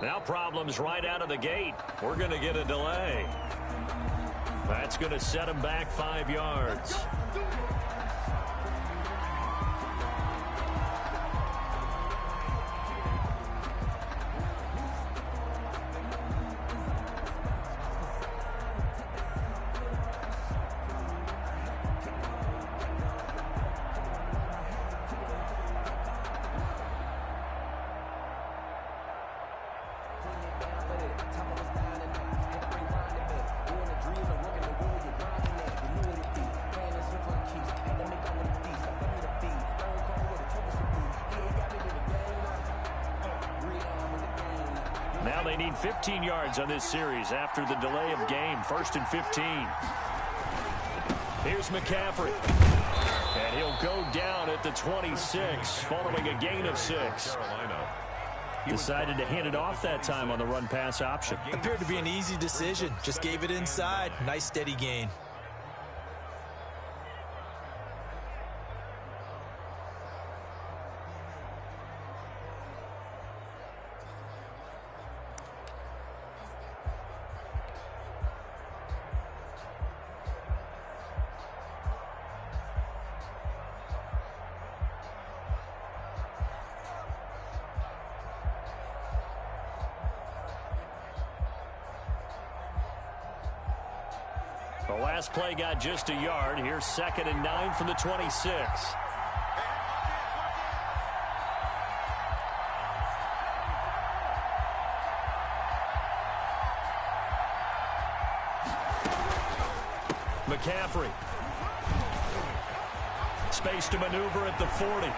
Now problems right out of the gate. We're going to get a delay. That's going to set him back 5 yards. Now they need 15 yards on this series after the delay of game. 1st and 15. Here's McCaffrey. And he'll go down at the 26 following a gain of 6. Decided to hand it off that time on the run-pass option. Appeared to be an easy decision. Just gave it inside. Nice steady gain. The last play got just a yard. Here's 2nd and 9 from the 26. McCaffrey. Space to maneuver at the 40.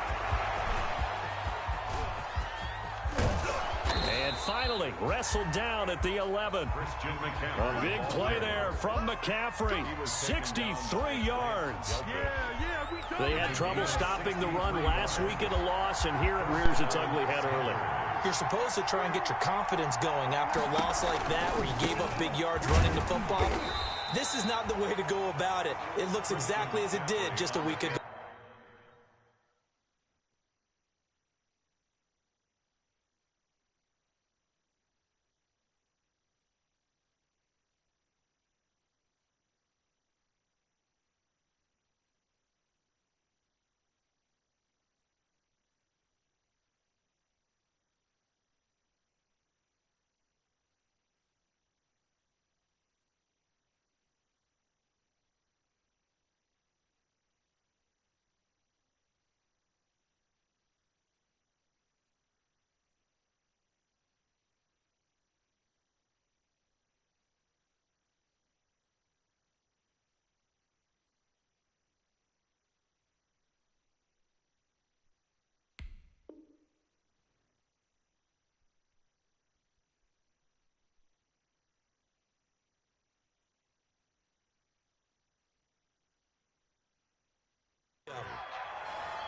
And finally wrestled down at the 11. A big play there from McCaffrey. 63 yards. They had trouble stopping the run last week in a loss, and here it rears its ugly head early. You're supposed to try and get your confidence going after a loss like that where you gave up big yards running the football. This is not the way to go about it. It looks exactly as it did just a week ago.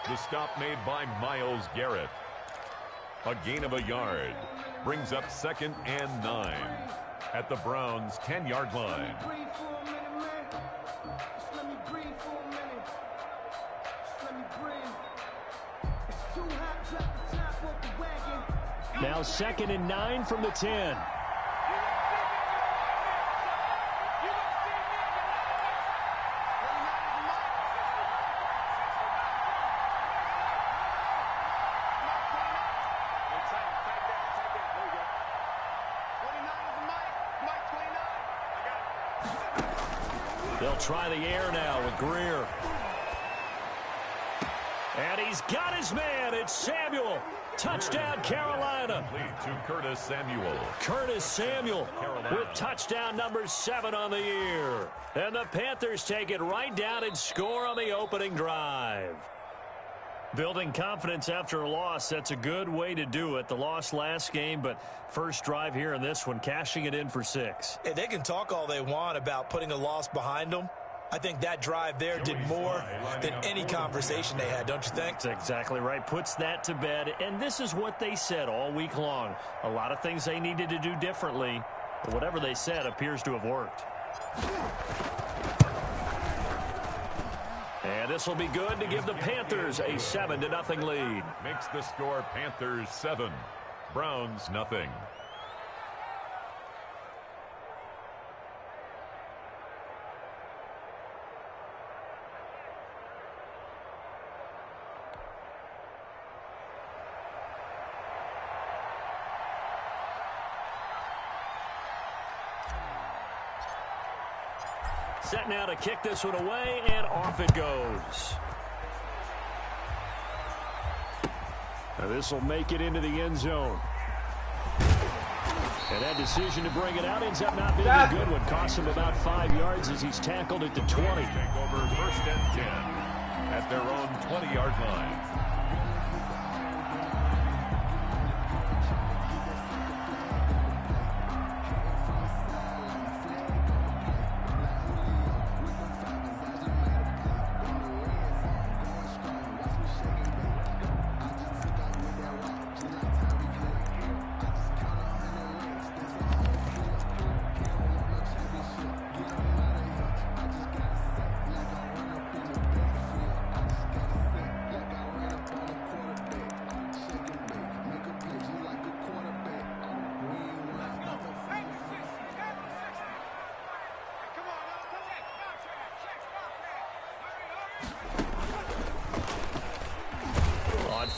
The stop made by Myles Garrett. A gain of a yard. Brings up 2nd and 9 at the Browns' 10-yard line. Now 2nd and 9 from the 10. They'll try the air now with Greer. And he's got his man. It's Samuel. Touchdown, Carolina. To Curtis Samuel. Curtis Samuel with touchdown number 7 on the year. And the Panthers take it right down and score on the opening drive. Building confidence after a loss, that's a good way to do it. The loss last game, but first drive here in this one, cashing it in for 6. Hey, they can talk all they want about putting a loss behind them. I think that drive there did more than any conversation they had, don't you think? That's exactly right. Puts that to bed, and this is what they said all week long. A lot of things they needed to do differently, but whatever they said appears to have worked. And this will be good to give the Panthers a 7-0 lead. Makes the score Panthers 7, Browns nothing. Set now to kick this one away, and off it goes. Now this will make it into the end zone. And that decision to bring it out ends up not being a good one. Costs him about 5 yards as he's tackled at the 20. Take over 1st and 10 at their own 20-yard line.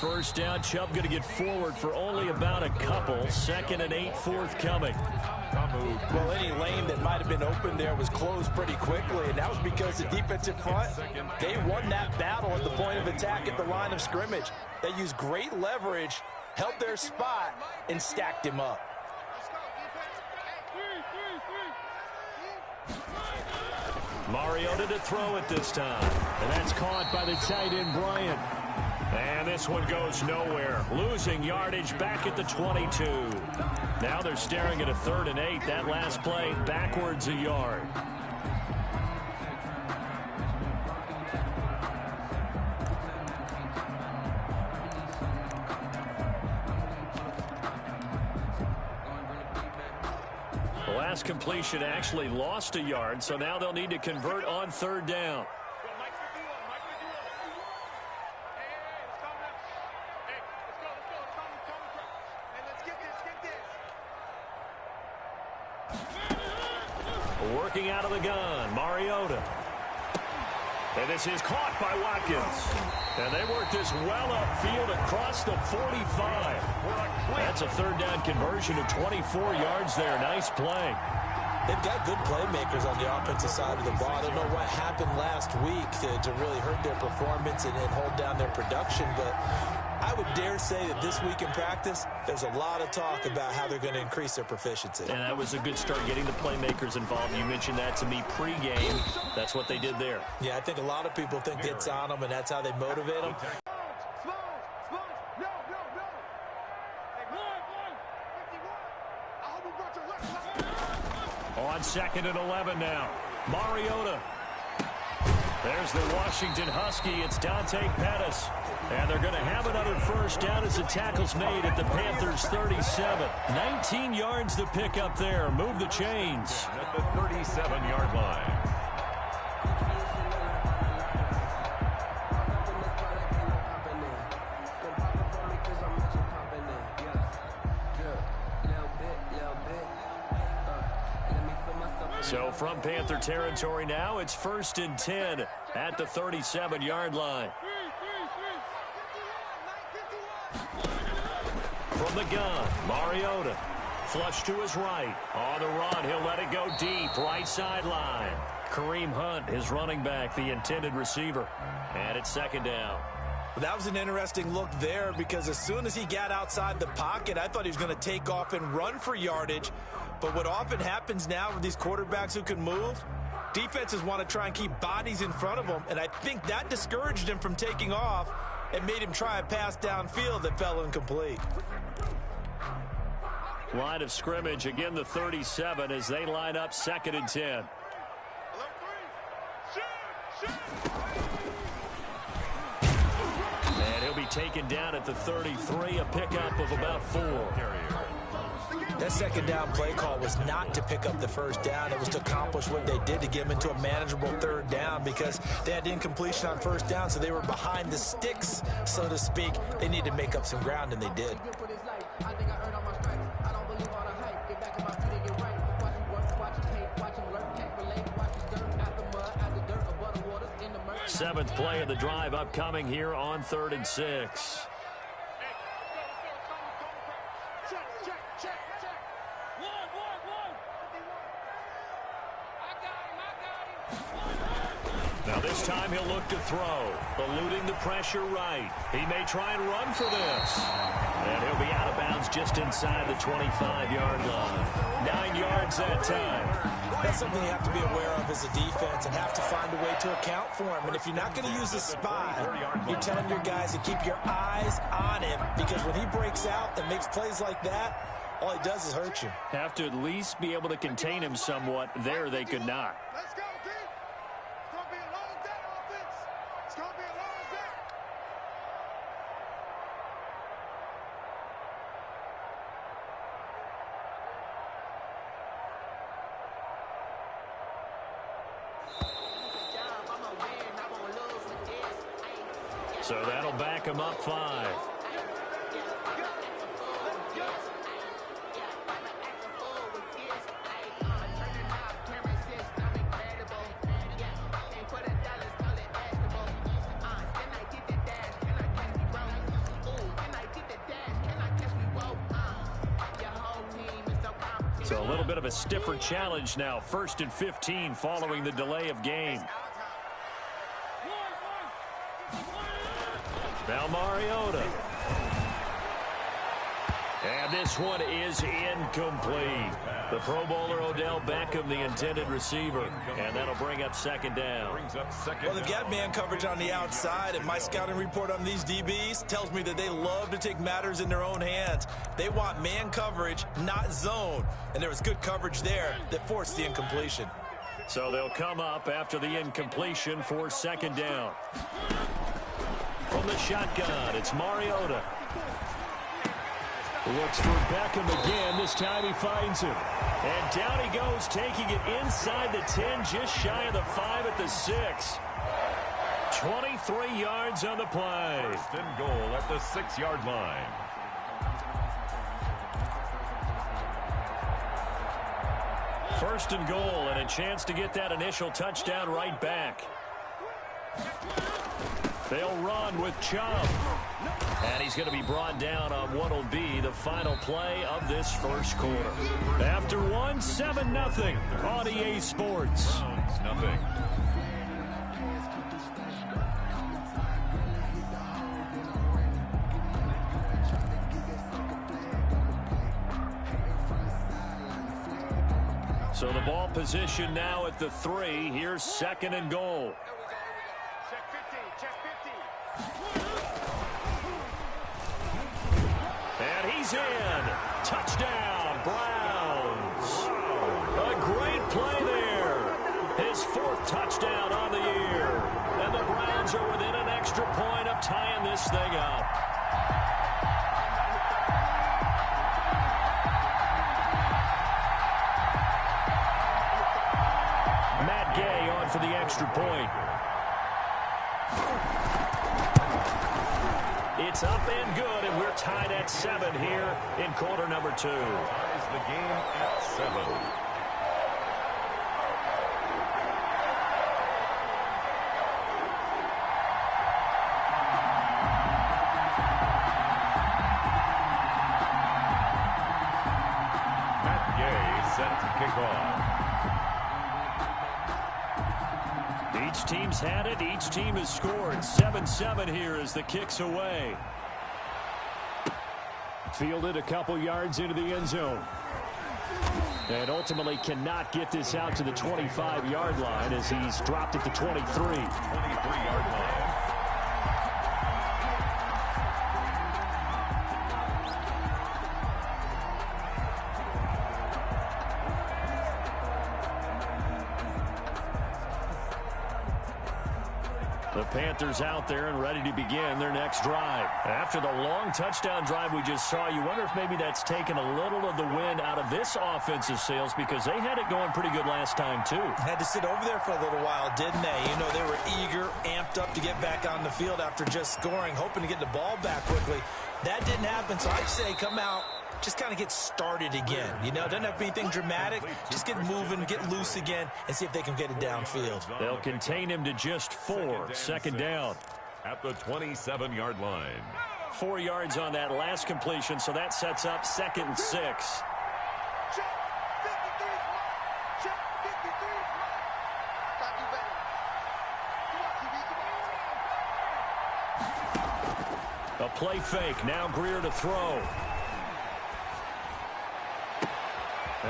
First down, Chubb going to get forward for only about a couple. 2nd and 8 forthcoming. Well, any lane that might have been open there was closed pretty quickly, and that was because the defensive front, they won that battle at the point of attack at the line of scrimmage. They used great leverage, held their spot, and stacked him up. Mariota to throw it this time. And that's caught by the tight end, Bryant. And this one goes nowhere. Losing yardage back at the 22. Now they're staring at a 3rd and 8. That last play backwards a yard. The last completion actually lost a yard, so now they'll need to convert on 3rd down. Working out of the gun, Mariota. And this is caught by Watkins. And they work this well upfield across the 45. That's a 3rd down conversion of 24 yards there. Nice play. They've got good playmakers on the offensive side of the ball. I don't know what happened last week to really hurt their performance and hold down their production, but I would dare say that this week in practice, there's a lot of talk about how they're going to increase their proficiency. And that was a good start, getting the playmakers involved. You mentioned that to me pregame. That's what they did there. Yeah, I think a lot of people think it's on them, and that's how they motivate them. On 2nd and 11 now. Mariota. There's the Washington Husky. It's Dante Pettis. And they're going to have another 1st down as the tackle's made at the Panthers' 37. 19 yards to pick up there. Move the chains. At the 37-yard line. So from Panther territory now, it's 1st and 10 at the 37-yard line. From the gun, Mariota. Flush to his right. On the run, he'll let it go deep. Right sideline. Kareem Hunt, his running back, the intended receiver. And it's 2nd down. That was an interesting look there because as soon as he got outside the pocket, I thought he was going to take off and run for yardage. But what often happens now with these quarterbacks who can move, defenses want to try and keep bodies in front of them, and I think that discouraged him from taking off and made him try a pass downfield that fell incomplete. Line of scrimmage, again the 37 as they line up 2nd and 10. And he'll be taken down at the 33, a pickup of about 4. That 2nd down play call was not to pick up the 1st down. It was to accomplish what they did to get them into a manageable 3rd down because they had incompletion on 1st down, so they were behind the sticks, so to speak. They needed to make up some ground, and they did. Seventh play of the drive upcoming here on 3rd and 6. Now this time he'll look to throw, eluding the pressure right. He may try and run for this. And he'll be out of bounds just inside the 25-yard line. 9 yards that time. That's something you have to be aware of as a defense and have to find a way to account for him. And if you're not going to use a spy, you're telling your guys to keep your eyes on him, because when he breaks out and makes plays like that, all he does is hurt you. Have to at least be able to contain him somewhat. There they could not. Let's go, D. It's going to be a long day, offense. It's going to be a long day. So that'll back him up 5. So a little bit of a stiffer challenge now. 1st and 15 following the delay of game. Now Mariota. And this one is incomplete. The Pro Bowler Odell Beckham, the intended receiver. And that'll bring up 2nd down. Well, they've got man coverage on the outside, and my scouting report on these DBs tells me that they love to take matters in their own hands. They want man coverage, not zone. And there was good coverage there that forced the incompletion. So they'll come up after the incompletion for 2nd down. From the shotgun, it's Mariota. Looks for Beckham again. This time he finds him. And down he goes, taking it inside the 10, just shy of the 5 at the 6. 23 yards on the play. 1st and goal at the 6-yard line. First and goal, and a chance to get that initial touchdown right back. They'll run with Chubb. And he's going to be brought down on what will be the final play of this 1st quarter. After 1, 7-0 on EA Sports. Nothing. So the ball position now at the 3. Here's 2nd and goal. And he's in. Touchdown, Browns. A great play there. His 4th touchdown on the year. And the Browns are within an extra point of tying this thing up. Matt Gay on for the extra point. It's up and good, and we're tied at 7 here in quarter number 2. Ties the game at 7. Matt Gay set to kick off. Each team's had it. Each team has scored. 7-7 here as the kick's away. Fielded a couple yards into the end zone. And ultimately cannot get this out to the 25-yard line as he's dropped at the 23. 23-yard line. The Panthers out there and ready to begin their next drive. After the long touchdown drive we just saw, you wonder if maybe that's taken a little of the wind out of this offensive sails, because they had it going pretty good last time too. Had to sit over there for a little while, didn't they? You know, they were eager, amped up to get back on the field after just scoring, hoping to get the ball back quickly. That didn't happen, so I'd say come out, just kind of get started again. You know, doesn't have to be anything dramatic. Just get moving, get loose again, and see if they can get it downfield. They'll contain him to just 4. 2nd down. At the 27-yard line. 4 yards on that last completion, so that sets up 2nd and 6. Check 53. Check 53. A play fake. Now Greer to throw.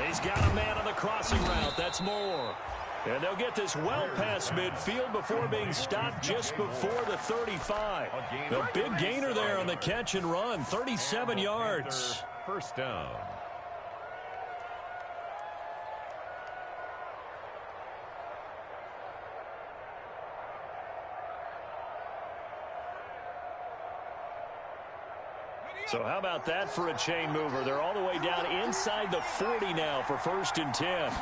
He's got a man on the crossing route. That's Moore. And they'll get this well past midfield before being stopped just before the 35. A big gainer there on the catch and run. 37 yards. First down. So how about that for a chain mover? They're all the way down inside the 40 now for 1st and 10.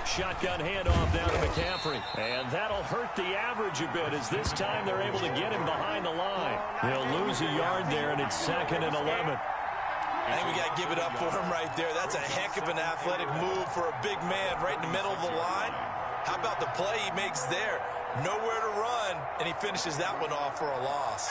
Shotgun handoff down to McCaffrey. And that'll hurt the average a bit as this time they're able to get him behind the line. They'll lose a yard there, and it's 2nd and 11. I think we got to give it up for him right there. That's a heck of an athletic move for a big man right in the middle of the line. How about the play he makes there? Nowhere to run, and he finishes that one off for a loss.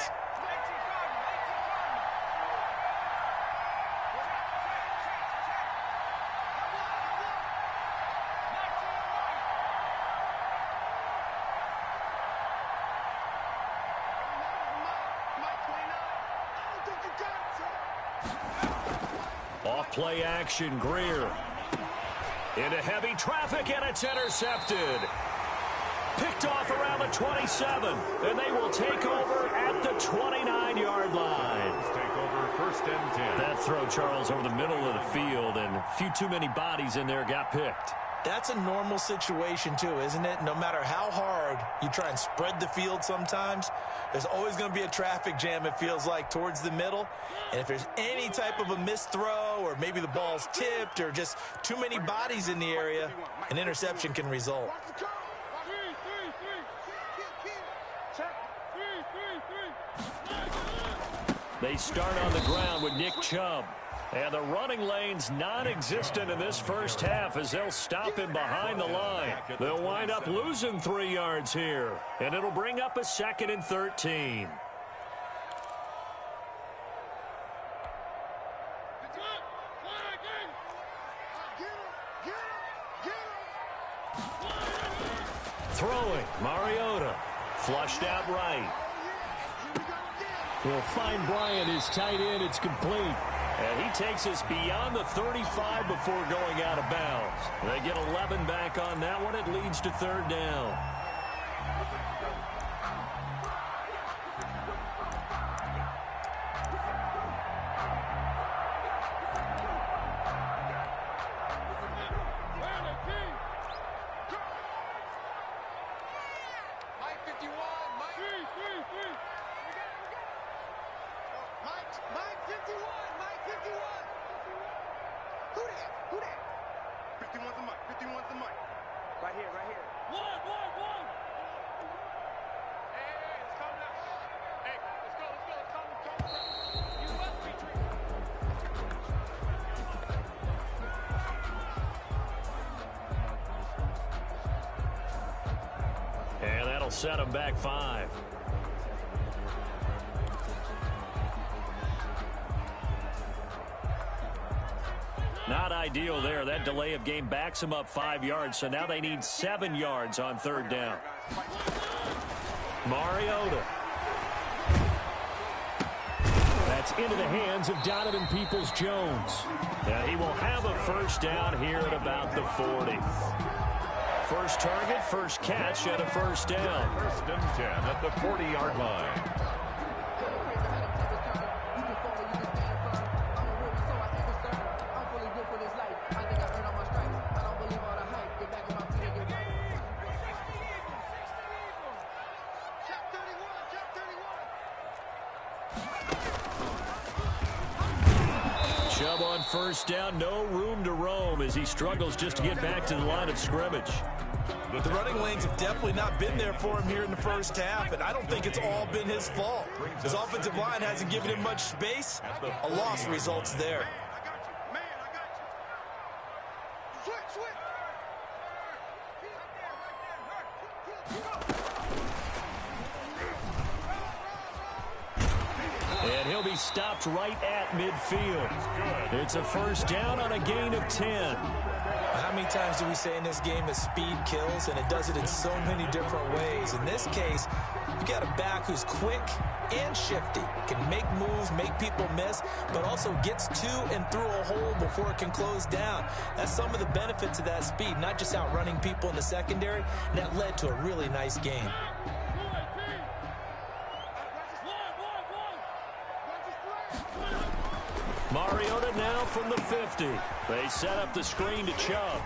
Play action, Greer. Into heavy traffic, and it's intercepted. Picked off around the 27, and they will take over at the 29-yard line. Take over 1st and 10. That throw, Charles, over the middle of the field, and a few too many bodies in there got picked. That's a normal situation, too, isn't it? No matter how hard you try and spread the field sometimes, there's always going to be a traffic jam, it feels like, towards the middle. And if there's any type of a missed throw or maybe the ball's tipped or just too many bodies in the area, an interception can result. They start on the ground with Nick Chubb. And the running lane's non-existent in this first half as they'll stop him behind the line. They'll wind up losing 3 yards here. And it'll bring up a 2nd and 13. Throwing, Mariota. Flushed out right. He'll find Bryant, his tight end. It's complete. And he takes us beyond the 35 before going out of bounds. They get 11 back on that one. It leads to 3rd down. And that'll set them back 5. Not ideal there. That delay of game backs them up 5 yards, so now they need 7 yards on 3rd down. Mariota. That's into the hands of Donovan Peoples-Jones. And he will have a 1st down here at about the 40. First target, first catch, and a 1st down. 1st and 10 at the 40-yard line. Chubb on 1st down, no room to roam as he struggles just to get back to the line of scrimmage. The running lanes have definitely not been there for him here in the first half, and I don't think it's all been his fault. His offensive line hasn't given him much space. A loss results there. And he'll be be stopped right at midfield. It's a first down on a gain of 10. How many times do we say in this game that speed kills, and it does it in so many different ways? In this case, you got a back who's quick and shifty, can make moves, make people miss, but also gets to and through a hole before it can close down. That's some of the benefits of that speed, not just outrunning people in the secondary, and that led to a really nice game. Mariota now from the 50. They set up the screen to Chubb.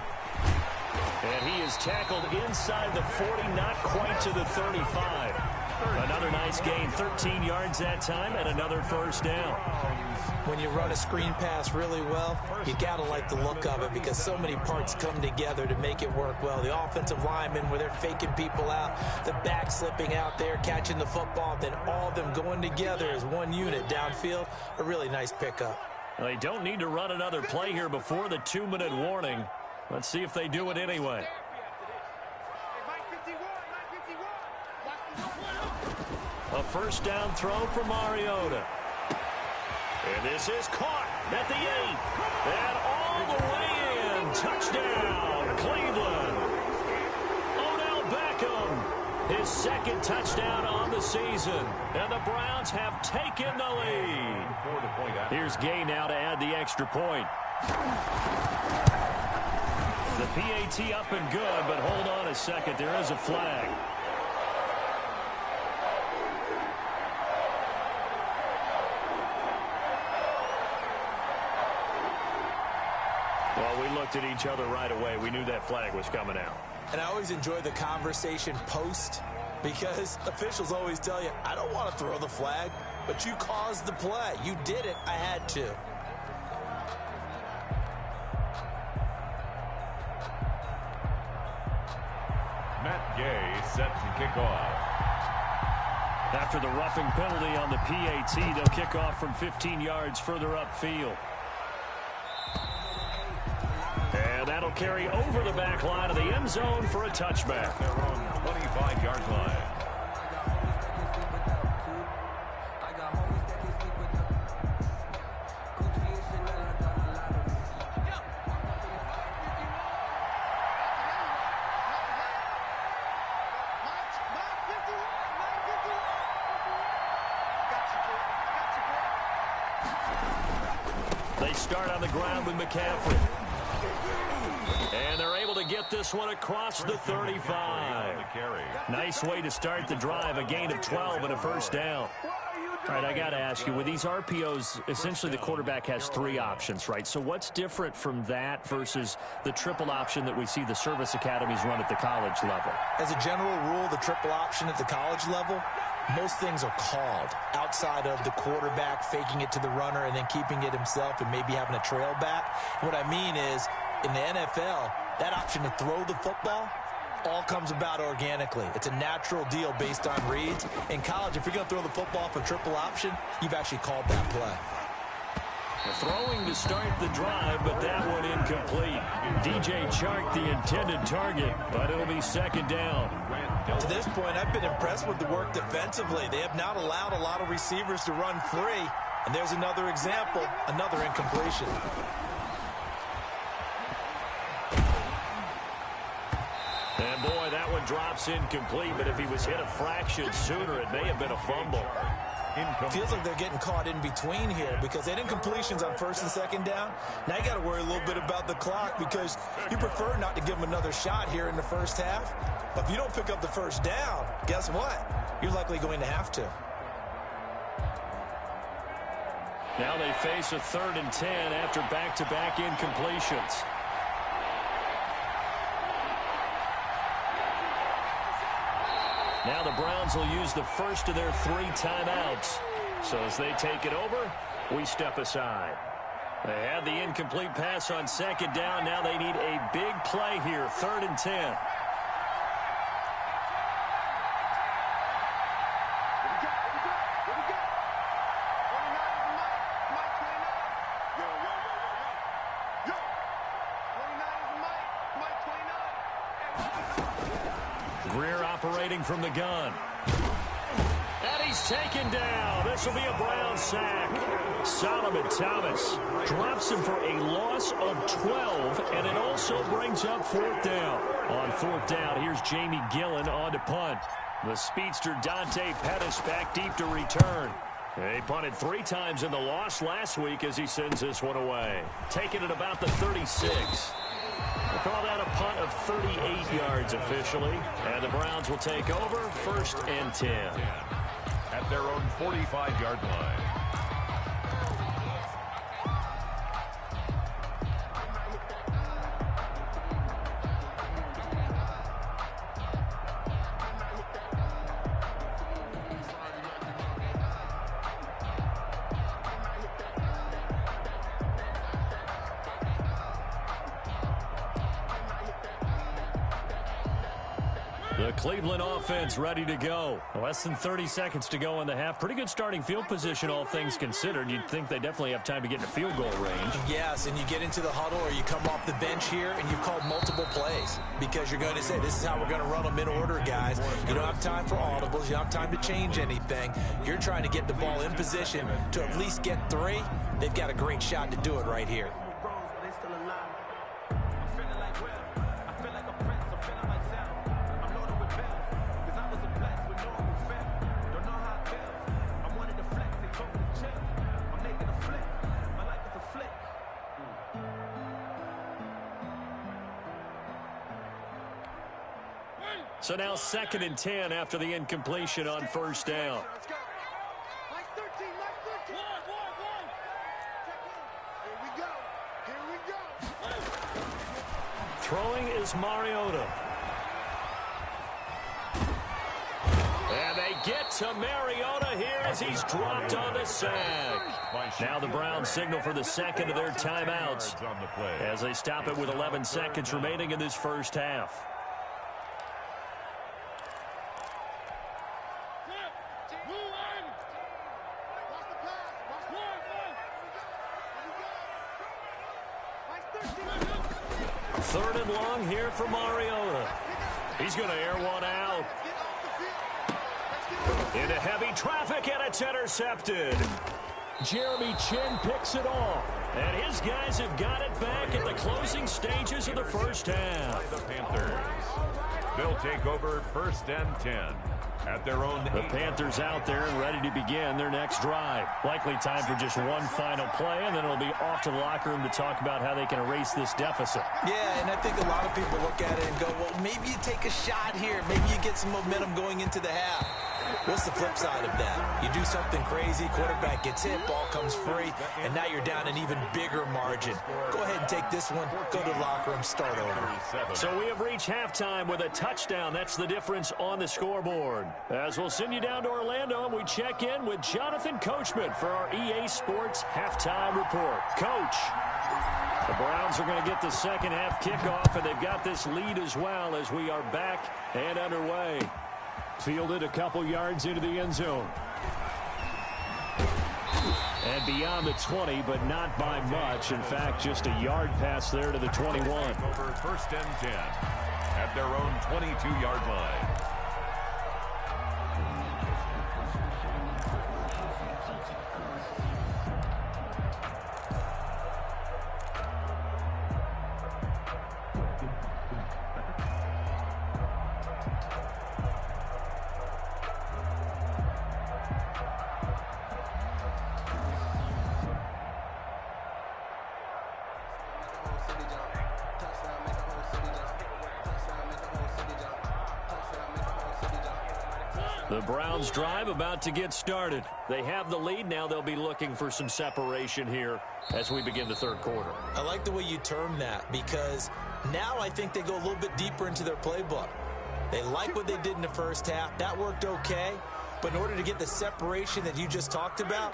And he is tackled inside the 40, not quite to the 35. Another nice gain, 13 yards that time, and another first down. When you run a screen pass really well, you got to like the look of it because so many parts come together to make it work well. The offensive linemen, where they're faking people out, the back slipping out there, catching the football, then all of them going together as one unit downfield. A really nice pickup. They don't need to run another play here before the 2-minute warning. Let's see if they do it anyway. A first down throw for Mariota. And this is caught at the 8. And all the way in. Touchdown, Cleveland. Odell Beckham, his second touchdown on the season. And the Browns have taken the lead. Here's Gay now to add the extra point. The PAT up and good, but hold on a second. There is a flag. Well, we looked at each other right away. We knew that flag was coming out. And I always enjoy the conversation post because officials always tell you, I don't want to throw the flag, but you caused the play. You did it. I had to. Matt Gay set to kick off. After the roughing penalty on the PAT, they'll kick off from 15 yards further upfield. And that'll carry over the back line of the end zone for a touchback. Their own 25-yard line. They start on the ground with McCaffrey. And they're able to get this one across the 35. Nice way to start the drive, a gain of 12 and a first down. All right, I got to ask you, with these RPOs, essentially the quarterback has 3 options, right? So what's different from that versus the triple option that we see the service academies run at the college level? As a general rule, the triple option at the college level, most things are called outside of the quarterback faking it to the runner and then keeping it himself and maybe having a trail back. What I mean is, in the NFL, that option to throw the football all comes about organically. It's a natural deal based on reads. In college, if you're going to throw the football for triple option, you've actually called that play. Throwing to start the drive, but that one incomplete. DJ Chark, the intended target, but it'll be second down. To this point, I've been impressed with the work defensively. They have not allowed a lot of receivers to run free. And there's another example, another incompletion. And boy, that one drops incomplete, but if he was hit a fraction sooner, it may have been a fumble. Feels like they're getting caught in between here because they had incompletions on first and second down. Now you got to worry a little bit about the clock because you prefer not to give them another shot here in the first half. But if you don't pick up the first down, guess what? You're likely going to have to. Now they face a 3rd and 10 after back-to-back incompletions. Now the Browns will use the first of their 3 timeouts. So as they take it over, we step aside. They had the incomplete pass on second down. Now they need a big play here, 3rd and 10. Greer operating from the gun. And he He's taken down. This will be a Brown sack. Solomon Thomas drops him for a loss of 12, and it also brings up fourth down. On fourth down, here's Jamie Gillen on to punt. The speedster Dante Pettis back deep to return. He punted 3 times in the loss last week as he sends this one away. Taking it about the 36. We'll call that a punt of 38 yards officially. And the Browns will take over 1st and 10. At their own 45-yard line. The Cleveland offense ready to go. Less than 30 seconds to go in the half. Pretty good starting field position, all things considered. You'd think they definitely have time to get in field goal range. Yes, and you get into the huddle or you come off the bench here and you've called multiple plays because you're going to say, this is how we're going to run them in order, guys. You don't have time for audibles. You don't have time to change anything. You're trying to get the ball in position to at least get 3. They've got a great shot to do it right here. So now 2nd and 10 after the incompletion on first down. Throwing is Mariota. And they get to Mariota here as he's dropped on the sack. Now the Browns signal for the second of their timeouts as they stop it with 11 seconds remaining in this first half. Third and long here for Mariota. He's going to air one out. Into heavy traffic, and it's intercepted. Jeremy Chin picks it off. And his guys have got it back at the closing stages of the first half. The Panthers. They'll take over 1st and 10. At their own the Panthers out there and ready to begin their next drive. Likely time for just one final play, and then it'll be off to the locker room to talk about how they can erase this deficit. Yeah, and I think a lot of people look at it and go, well, maybe you take a shot here. Maybe you get some momentum going into the half. What's the flip side of that? You do something crazy, quarterback gets hit, ball comes free, and now you're down an even bigger margin. Go ahead and take this one, go to the locker room, start over. So we have reached halftime with a touchdown. That's the difference on the scoreboard. As we'll send you down to Orlando, and we check in with Jonathan Coachman for our EA Sports Halftime Report. Coach, the Browns are going to get the second half kickoff, and they've got this lead as well as we are back and underway. Fielded a couple yards into the end zone. And beyond the 20, but not by much. In fact, just a yard pass there to the 21. Over 1st and 10 at their own 22-yard line. The Browns drive about to get started. They have the lead. Now they'll be looking for some separation here as we begin the third quarter. I like the way you term that because now I think they go a little bit deeper into their playbook. They like what they did in the first half. That worked okay. But in order to get the separation that you just talked about,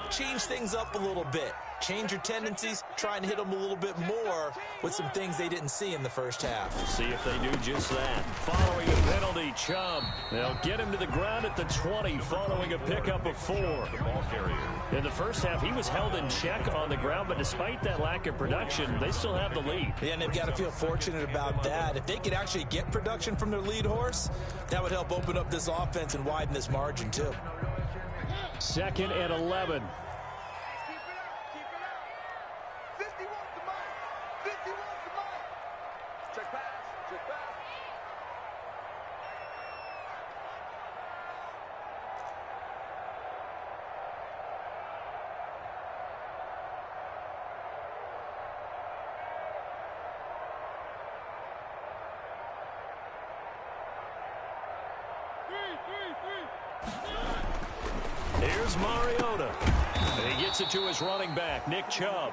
change things up a little bit. Change your tendencies, try and hit them a little bit more with some things they didn't see in the first half. We'll see if they do just that. Following a penalty, Chubb. They'll get him to the ground at the 20 following a pickup of 4. Ball carrier. In the first half, he was held in check on the ground, but despite that lack of production, they still have the lead. Yeah, and they've got to feel fortunate about that. If they could actually get production from their lead horse, that would help open up this offense and widen this margin, too. 2nd and 11. Keep it out. Keep it out. 50 wants the mic. 50 wants the mic. Check pass. Check pass. Here's Mariota. And he gets it to his running back, Nick Chubb.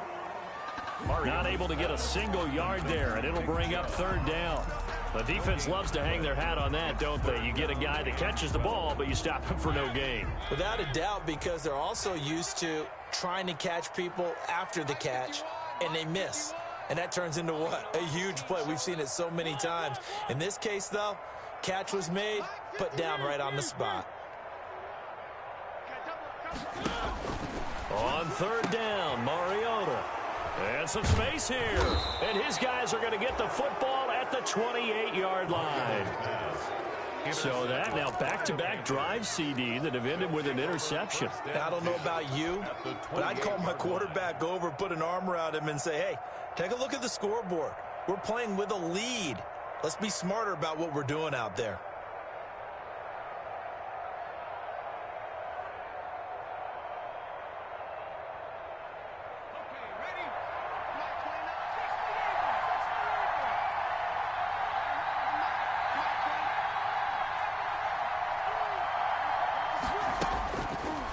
Not able to get a single yard there, and it'll bring up 3rd down. The defense loves to hang their hat on that, don't they? You get a guy that catches the ball, but you stop him for no gain. Without a doubt, because they're also used to trying to catch people after the catch, and they miss. And that turns into what? A huge play. We've seen it so many times. In this case, though, catch was made, put down right on the spot. On 3rd down, Mariota. And some space here. And his guys are going to get the football at the 28-yard line. So that now back-to-back drive CD that have ended with an interception. Now, I don't know about you, but I'd call my quarterback over, put an arm around him, and say, hey, take a look at the scoreboard. We're playing with a lead. Let's be smarter about what we're doing out there.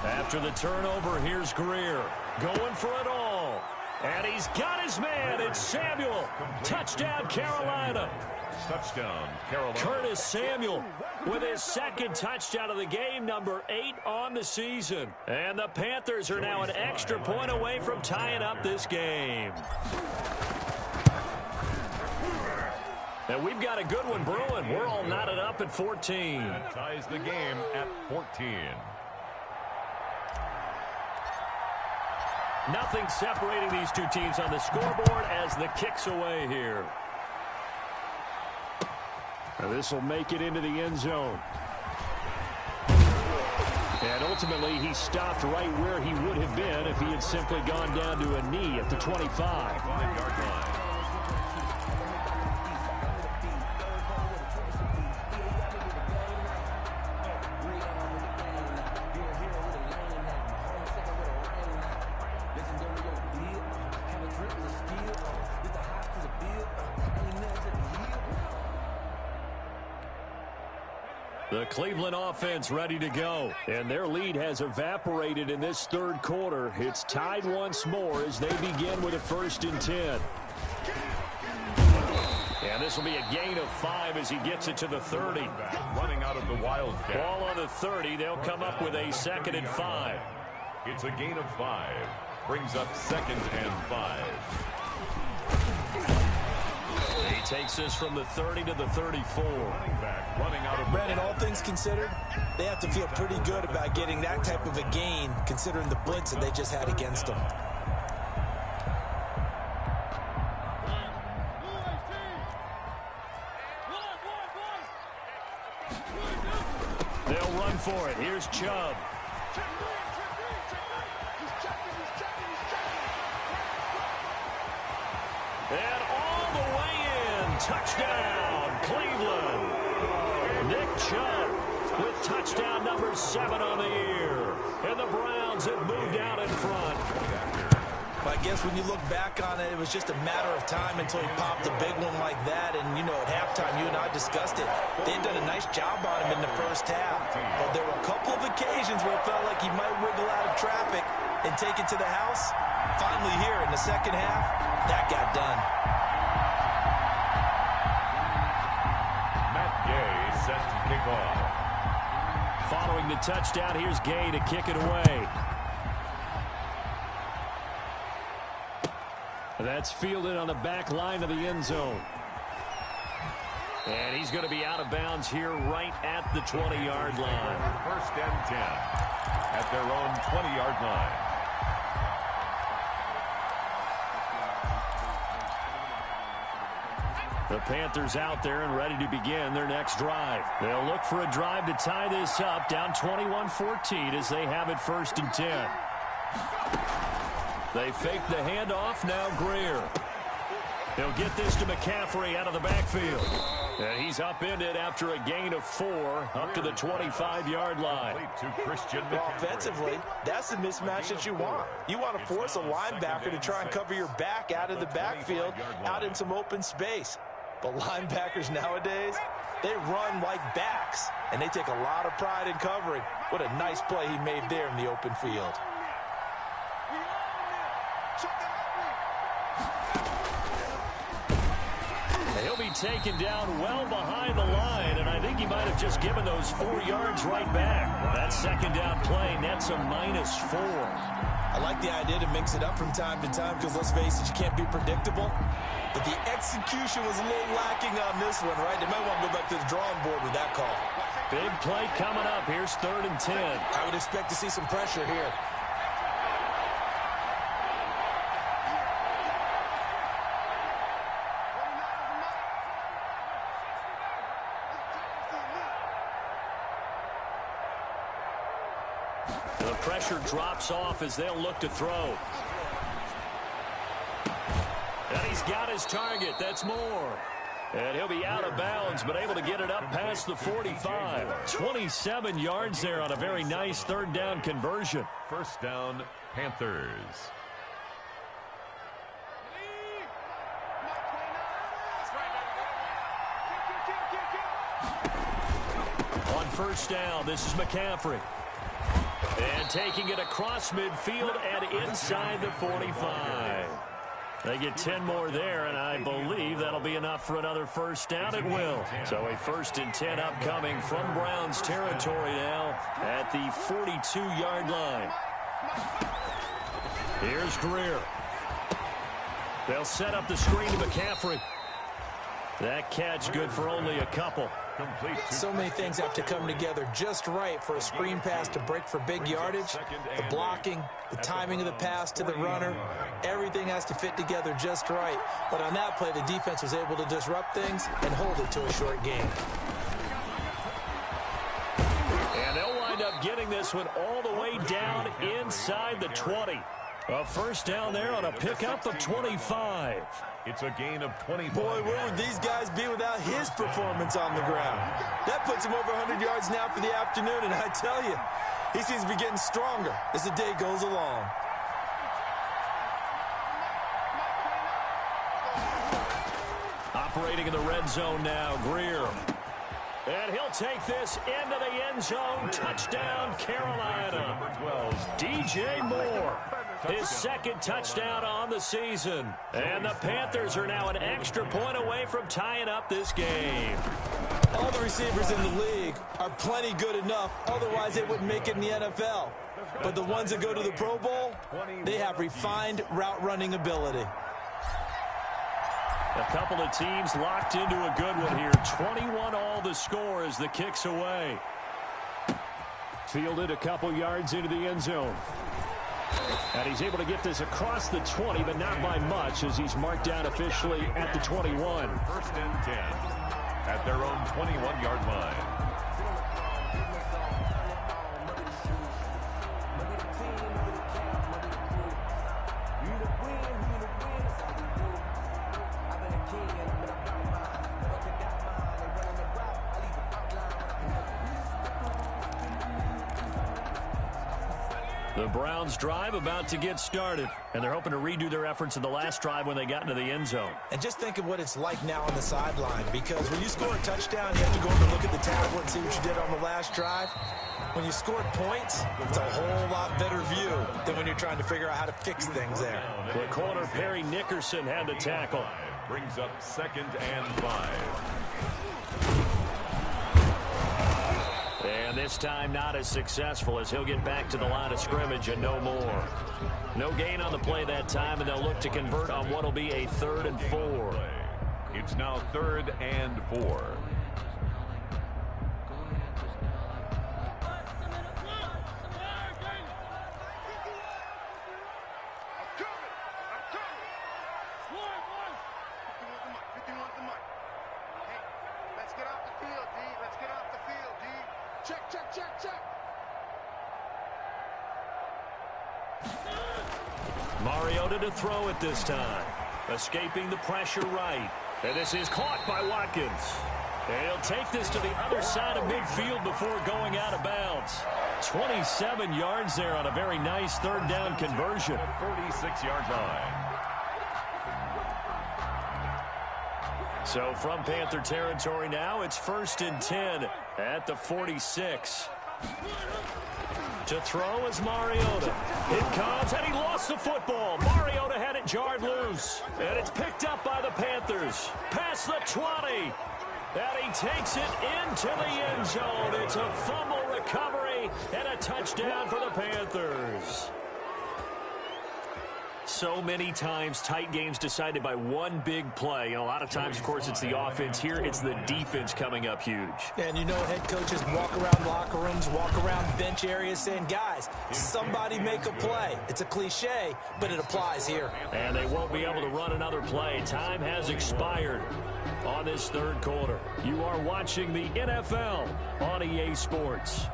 After the turnover, here's Greer going for it all. And he's got his man. It's Samuel. Touchdown, Carolina. Touchdown, Carolina. Curtis Samuel with his 2nd touchdown of the game, number 8 on the season. And the Panthers are now an extra point away from tying up this game. And we've got a good one brewing. We're all knotted up at 14. That ties the game at 14. Nothing separating these two teams on the scoreboard as the kick's away here. This will make it into the end zone. And ultimately, he stopped right where he would have been if he had simply gone down to a knee at the 25. 5-yard line. The Cleveland offense ready to go. And their lead has evaporated in this 3rd quarter. It's tied once more as they begin with a 1st and 10. And this will be a gain of 5 as he gets it to the 30. Running out of the Wildcat. Ball on the 30. They'll come up with a 2nd and 5. It's a gain of 5. Brings up 2nd and 5. He takes this from the 30 to the 34. Running back running out of Brandon, all things considered, they have to feel pretty good about getting that type of a gain, considering the blitz that they just had against them. They'll run for it. Here's Chubb. And all the way in. Touchdown, Cleveland. Nick Chubb with touchdown number 7 on the year. And the Browns have moved out in front. But I guess when you look back on it, it was just a matter of time until he popped a big one like that. And, you know, at halftime, you and I discussed it. They'd done a nice job on him in the first half. But there were a couple of occasions where it felt like he might wiggle out of traffic and take it to the house. Finally here in the second half, that got done. Matt Gay set to kick off. Following the touchdown, here's Gay to kick it away. That's fielded on the back line of the end zone. And he's going to be out of bounds here right at the 20-yard line. 1st and 10 at their own 20-yard line. The Panthers out there and ready to begin their next drive. They'll look for a drive to tie this up, down 21-14 as they have it 1st and 10. They fake the handoff, now Greer. He'll get this to McCaffrey out of the backfield. And he's upended after a gain of 4 up to the 25-yard line. Well, offensively, that's the mismatch that you want. You want to force a linebacker to try and cover your back out of the backfield, out in some open space. But linebackers nowadays, they run like backs, and they take a lot of pride in covering. What a nice play he made there in the open field. He'll be taken down well behind the line, and I think he might have just given those 4 yards right back. That 2nd down play nets a -4. I like the idea to mix it up from time to time because, let's face it, you can't be predictable. But the execution was a little lacking on this one, right? They might want to go back to the drawing board with that call. Big play coming up. Here's 3rd and 10. I would expect to see some pressure here. The pressure drops off as they'll look to throw. And he's got his target. That's Moore. And he'll be out of bounds, but able to get it up past the 45. 27 yards there on a very nice 3rd down conversion. 1st down, Panthers. On 1st down, this is McCaffrey. And taking it across midfield and inside the 45. They get 10 more there, and I believe that'll be enough for another 1st down. It will. So a 1st and 10 upcoming from Browns territory now at the 42-yard line. Here's Greer. They'll set up the screen to McCaffrey. That catch good for only a couple. So many things have to come together just right for a screen pass to break for big yardage. The blocking, the timing of the pass to the runner, everything has to fit together just right. But on that play, the defense was able to disrupt things and hold it to a short gain. And they'll wind up getting this one all the way down inside the 20. A 1st down there on a pickup of 25. It's a gain of 20. Boy, where would these guys be without his performance on the ground? That puts him over 100 yards now for the afternoon, and I tell you, he seems to be getting stronger as the day goes along. Operating in the red zone now, Greer. And he'll take this into the end zone. Touchdown, Carolina. 12, DJ Moore. His 2nd touchdown on the season. And the Panthers are now an extra point away from tying up this game. All the receivers in the league are plenty good enough. Otherwise, they wouldn't make it in the NFL. But the ones that go to the Pro Bowl, they have refined route running ability. A couple of teams locked into a good one here. 21 all the score as the kick's away. Fielded a couple yards into the end zone. And he's able to get this across the 20, but not by much as he's marked down officially at the 21. 1st and 10 at their own 21-yard line. The Browns drive about to get started, and they're hoping to redo their efforts in the last drive when they got into the end zone. And just think of what it's like now on the sideline, because when you score a touchdown, you have to go over and look at the tablet and see what you did on the last drive. When you scored points, it's a whole lot better view than when you're trying to figure out how to fix things there. The corner, Perry Nickerson, had the tackle. Brings up 2nd and 5. And this time not as successful as he'll get back to the line of scrimmage and no more. No gain on the play that time, and they'll look to convert on what will be a 3rd and 4. It's now 3rd and 4. Check, check, check. Mariota to throw it this time. Escaping the pressure right. And this is caught by Watkins. And he'll take this to the other side of midfield before going out of bounds. 27 yards there on a very nice third down conversion. 46-yard line. So from Panther territory now, it's 1st and 10 at the 46. To throw is Mariota. It comes, and he lost the football. Mariota had it jarred loose. And it's picked up by the Panthers. Past the 20. And he takes it into the end zone. It's a fumble recovery and a touchdown for the Panthers. So many times tight games decided by one big play. And a lot of times, of course, it's the offense. Here, it's the defense coming up huge. And you know, head coaches walk around locker rooms, walk around bench areas saying, guys, somebody make a play. It's a cliche, but it applies here. And they won't be able to run another play. Time has expired on this third quarter. You are watching the NFL on EA Sports.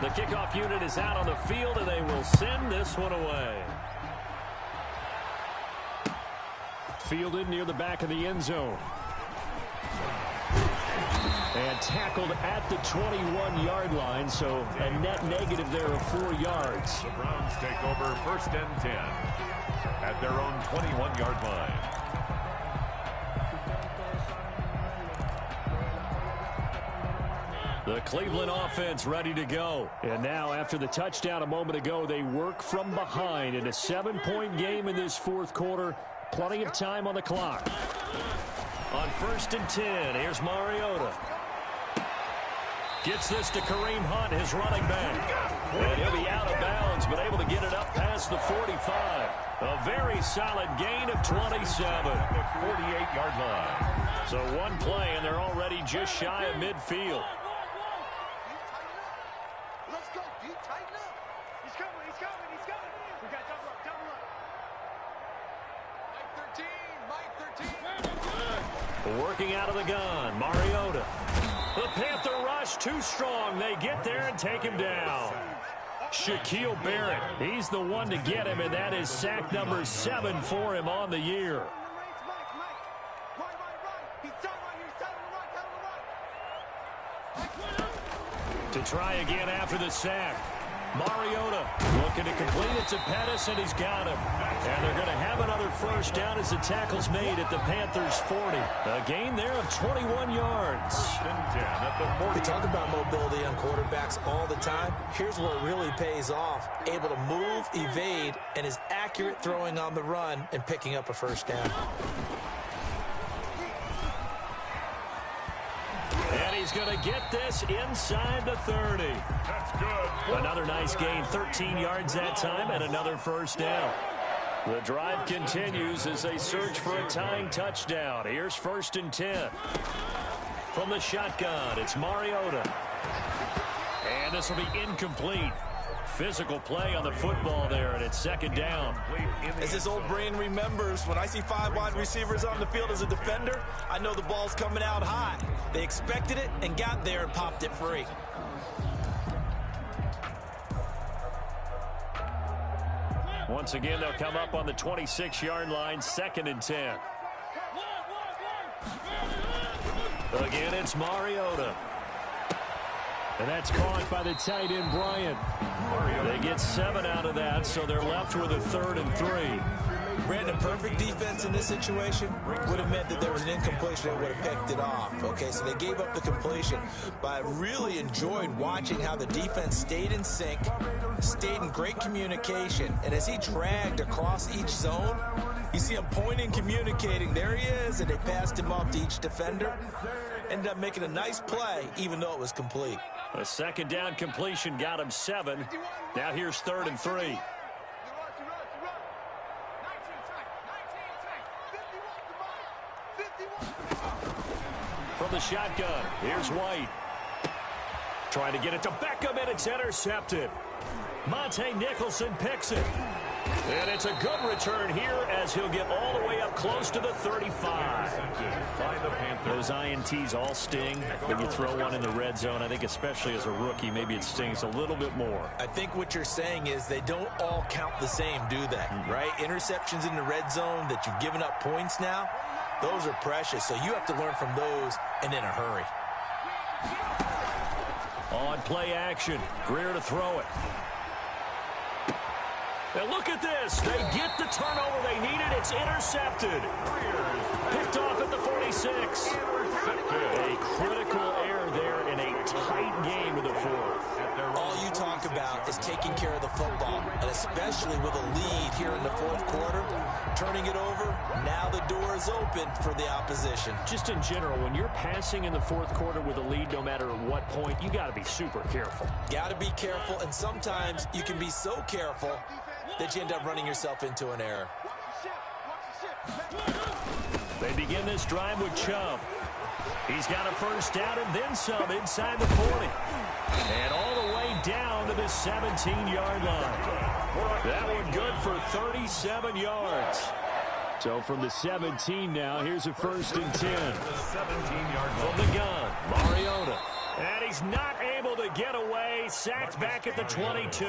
The kickoff unit is out on the field, and they will send this one away. Fielded near the back of the end zone. And tackled at the 21-yard line, so a net negative there of 4 yards. The Browns take over 1st and 10 at their own 21-yard line. The Cleveland offense ready to go. And now, after the touchdown a moment ago, they work from behind in a 7-point game in this fourth quarter. Plenty of time on the clock. On 1st and 10, here's Mariota. Gets this to Kareem Hunt, his running back. And he'll be out of bounds, but able to get it up past the 45. A very solid gain of 27. At the 48-yard line. So one play, and they're already just shy of midfield. Let's go, D. Tighten up. He's coming, he's coming, he's coming. We got double up, double up. Mike 13. Working out of the gun, Mariota. The Panther rush too strong. They get there and take him down. Shaquille Barrett, he's the one to get him, and that is sack number 7 for him on the year. To try again after the sack. Mariota looking to complete it to Pettis, and he's got him. And they're going to have another first down as the tackle's made at the Panthers' 40. A gain there of 21 yards. 1st and 10 at the 40. We talk about mobility on quarterbacks all the time. Here's where it really pays off. Able to move, evade, and is accurate throwing on the run and picking up a first down. And he's going to get this inside the 30. That's good. Another nice gain, 13 yards that time, and another first down. The drive continues as they search for a tying touchdown. Here's 1st and 10. From the shotgun, it's Mariota. And this will be incomplete. Physical play on the football there, and it's 2nd down. As this old brain remembers, when I see 5 wide receivers on the field as a defender, I know the ball's coming out high. They expected it and got there and popped it free. Once again, they'll come up on the 26-yard line, 2nd and 10. Again, it's Mariota. And that's caught by the tight end, Bryant. They get 7 out of that, so they're left with a 3rd and 3. Brandon, perfect defense in this situation would have meant that there was an incompletion that would have picked it off. Okay, so they gave up the completion. But I really enjoyed watching how the defense stayed in sync, stayed in great communication. And as he dragged across each zone, you see him pointing, communicating. There he is, and they passed him off to each defender. Ended up making a nice play, even though it was complete. A 2nd down completion got him 7. Now here's 3rd and 3. From the shotgun, here's White. Trying to get it to Beckham, and it's intercepted. Monte Nicholson picks it. And it's a good return here as he'll get all the way up close to the 35. Those INTs all sting when you throw one in the red zone. I think especially as a rookie, maybe it stings a little bit more. I think what you're saying is they don't all count the same, do they? Right? Interceptions in the red zone that you've given up points now, those are precious. So you have to learn from those and in a hurry. On play action, Greer to throw it. And look at this. They get the turnover they needed. It's intercepted. Picked off at the 46. A critical error there in a tight game in the fourth. All you talk about is taking care of the football, and especially with a lead here in the fourth quarter, turning it over, now the door is open for the opposition. Just in general, when you're passing in the fourth quarter with a lead, no matter what point, you got to be super careful. Got to be careful, and sometimes you can be so careful that you end up running yourself into an error. They begin this drive with Chubb. He's got a first down and then some inside the 40. And all the way down to the 17-yard line. That one good for 37 yards. So from the 17 now, here's a 1st and 10. 17-yard From the gun, Mariota. And he's not able to get away. Sacked back at the 22.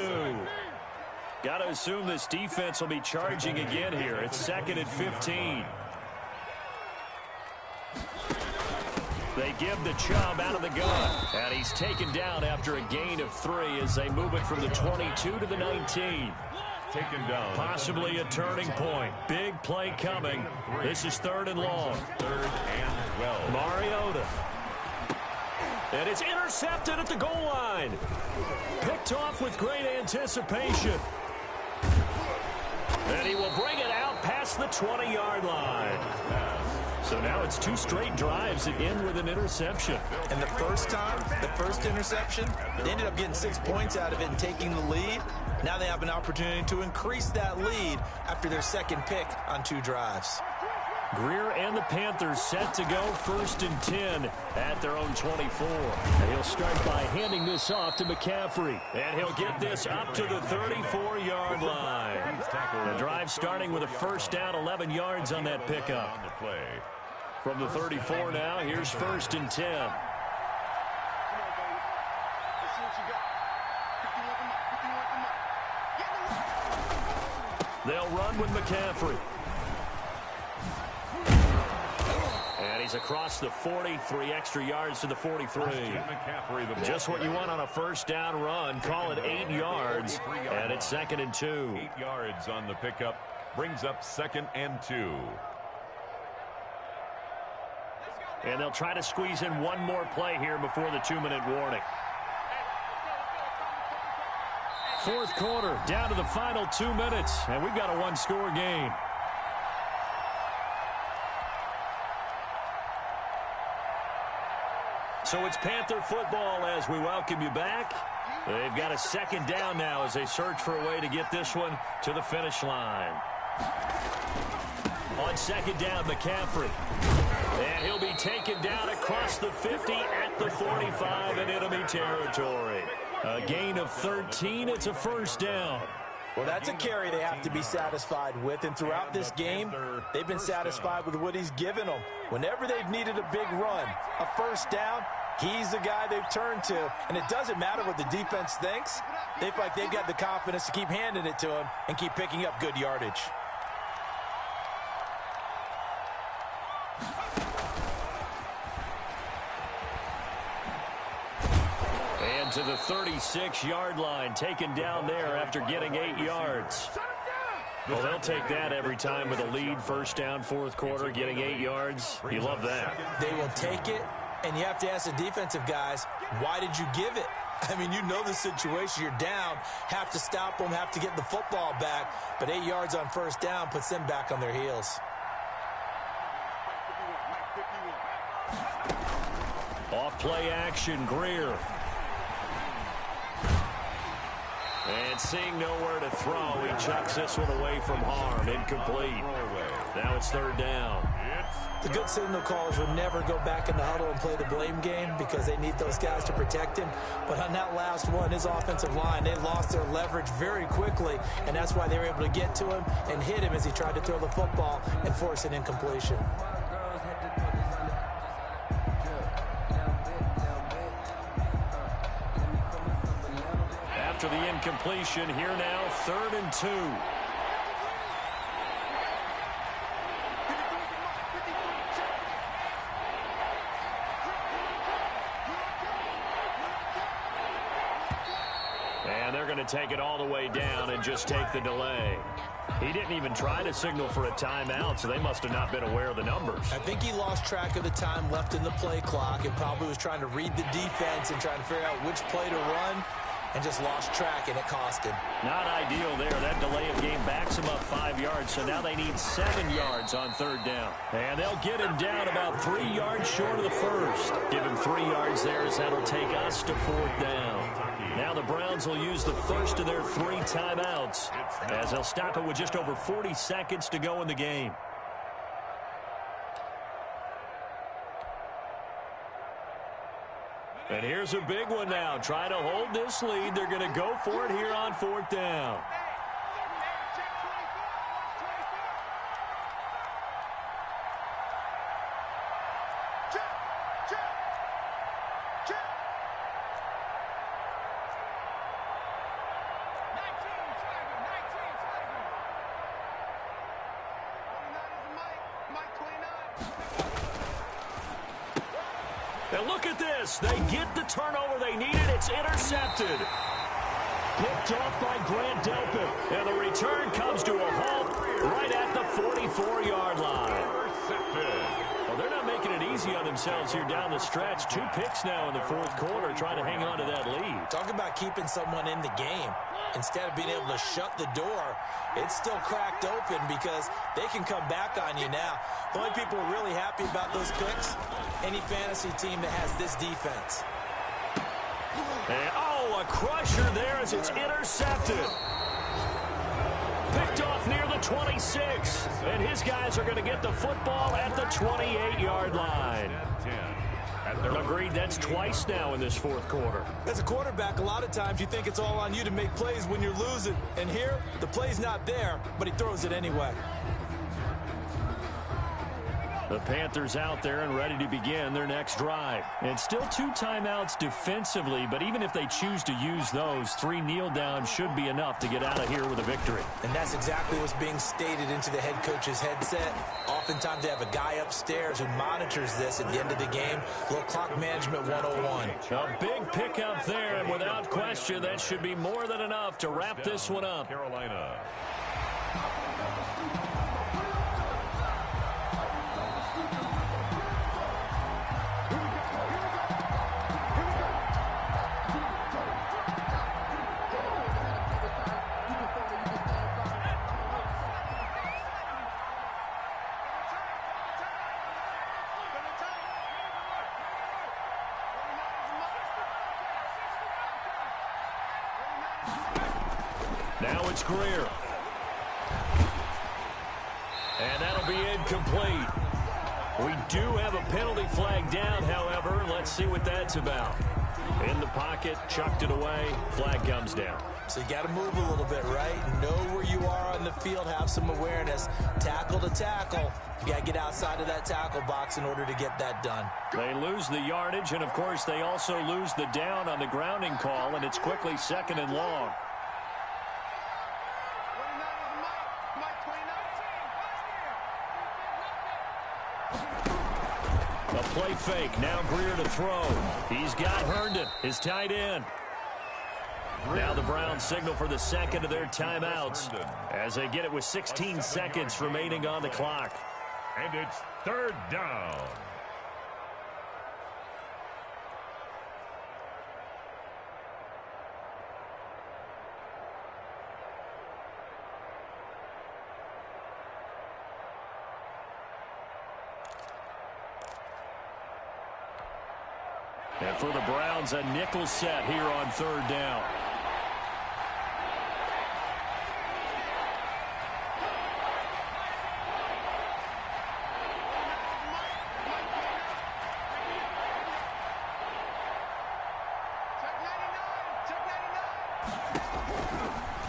Got to assume this defense will be charging again here. It's 2nd and 15. They give the Chubb out of the gun. And he's taken down after a gain of 3 as they move it from the 22 to the 19. Taken down. Possibly a turning point. Big play coming. This is 3rd and long. 3rd and 12. Mariota. And it's intercepted at the goal line. Picked off with great anticipation. And he will bring it out past the 20-yard line. So now it's 2 straight drives that end with an interception. And the first time, the first interception, they ended up getting 6 points out of it and taking the lead. Now they have an opportunity to increase that lead after their 2nd pick on 2 drives. Greer and the Panthers set to go 1st and 10 at their own 24. And he'll start by handing this off to McCaffrey. And he'll get this up to the 34-yard line. The drive starting with a first down, 11 yards on that pickup. From the 34 now, here's 1st and 10. They'll run with McCaffrey. And he's across the 43 extra yards to the 43. Just what you want on a first down run. Call it 8 yards. And it's 2nd and 2. 8 yards on the pickup. Brings up 2nd and 2. And they'll try to squeeze in one more play here before the 2-minute warning. Fourth quarter, down to the final 2 minutes. And we've got a 1-score game. So it's Panther football as we welcome you back. They've got a 2nd down now as they search for a way to get this one to the finish line. On 2nd down, McCaffrey. And he'll be taken down across the 50 at the 45 in enemy territory. A gain of 13. It's a first down. Well, that's a carry they have to be satisfied with. And throughout this game, they've been satisfied with what he's given them. Whenever they've needed a big run, a first down, he's the guy they've turned to. And it doesn't matter what the defense thinks. They feel like they've got the confidence to keep handing it to him and keep picking up good yardage. And to the 36-yard line, taken down there after getting 8 yards. Well, they'll take that every time with a lead, first down, fourth quarter, getting 8 yards. You love that. They will take it, and you have to ask the defensive guys, why did you give it? I mean, you know the situation. You're down, have to stop them, have to get the football back. But 8 yards on first down puts them back on their heels. Off play action, Greer. And seeing nowhere to throw, he chucks this one away from harm. Incomplete. Now it's 3rd down. It's The good signal callers would never go back in the huddle and play the blame game because they need those guys to protect him. But on that last one, his offensive line, they lost their leverage very quickly, and that's why they were able to get to him and hit him as he tried to throw the football and force an incompletion. After the incompletion, here now, 3rd and 2. And they're going to take it all the way down and just take the delay. He didn't even try to signal for a timeout, so they must have not been aware of the numbers. I think he lost track of the time left in the play clock and probably was trying to read the defense and trying to figure out which play to run, and just lost track, and it cost him. Not ideal there. That delay of game backs him up 5 yards, so now they need 7 yards on 3rd down. And they'll get him down about 3 yards short of the first. Give him 3 yards there as that'll take us to 4th down. Now the Browns will use the first of their 3 timeouts as they'll stop it with just over 40 seconds to go in the game. And here's a big one now. Trying to hold this lead. They're going to go for it here on 4th down. And look at this. They get the turnover they needed. It's intercepted. Picked off by Grant Delpit. And the return comes to a halt right at the 44-yard line. Well, they're not making it easy on themselves here down the stretch. 2 picks now in the 4th quarter trying to hang on to that lead. Talk about keeping someone in the game. Instead of being able to shut the door, it's still cracked open because they can come back on you now. The only people really happy about those picks, any fantasy team that has this defense. And, oh, a crusher there as it's intercepted. Picked off near the 26. And his guys are going to get the football at the 28-yard line. Agreed, that's twice now in this 4th quarter. As a quarterback, a lot of times you think it's all on you to make plays when you're losing. And here, the play's not there, but he throws it anyway. The Panthers out there and ready to begin their next drive. And still 2 timeouts defensively, but even if they choose to use those, 3 kneel downs should be enough to get out of here with a victory. And that's exactly what's being stated into the head coach's headset. Oftentimes they have a guy upstairs who monitors this at the end of the game. Little clock management 101. A big pickup there, and without question, that should be more than enough to wrap this one up. Carolina. Now it's Greer. And that'll be incomplete. We do have a penalty flag down, however. Let's see what that's about. In the pocket, chucked it away, flag comes down. So you got to move a little bit, right? Know where you are on the field, have some awareness. Tackle to tackle. You got to get outside of that tackle box in order to get that done. They lose the yardage, and of course they also lose the down on the grounding call, and it's quickly 2nd and long. A play fake. Now Greer to throw. He's got Herndon, his tight end. Now the Browns signal for the 2nd of their timeouts as they get it with 16 seconds remaining on the clock. And it's 3rd down. And for the Browns, a nickel set here on 3rd down.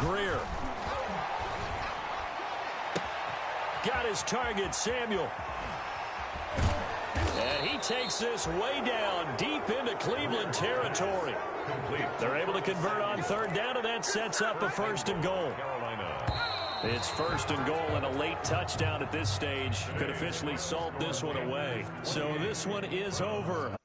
Greer. Got his target, Samuel. And he takes this way down deep into Cleveland territory. They're able to convert on third down, and that sets up a 1st and goal. It's 1st and goal, and a late touchdown at this stage could officially salt this one away. So this one is over.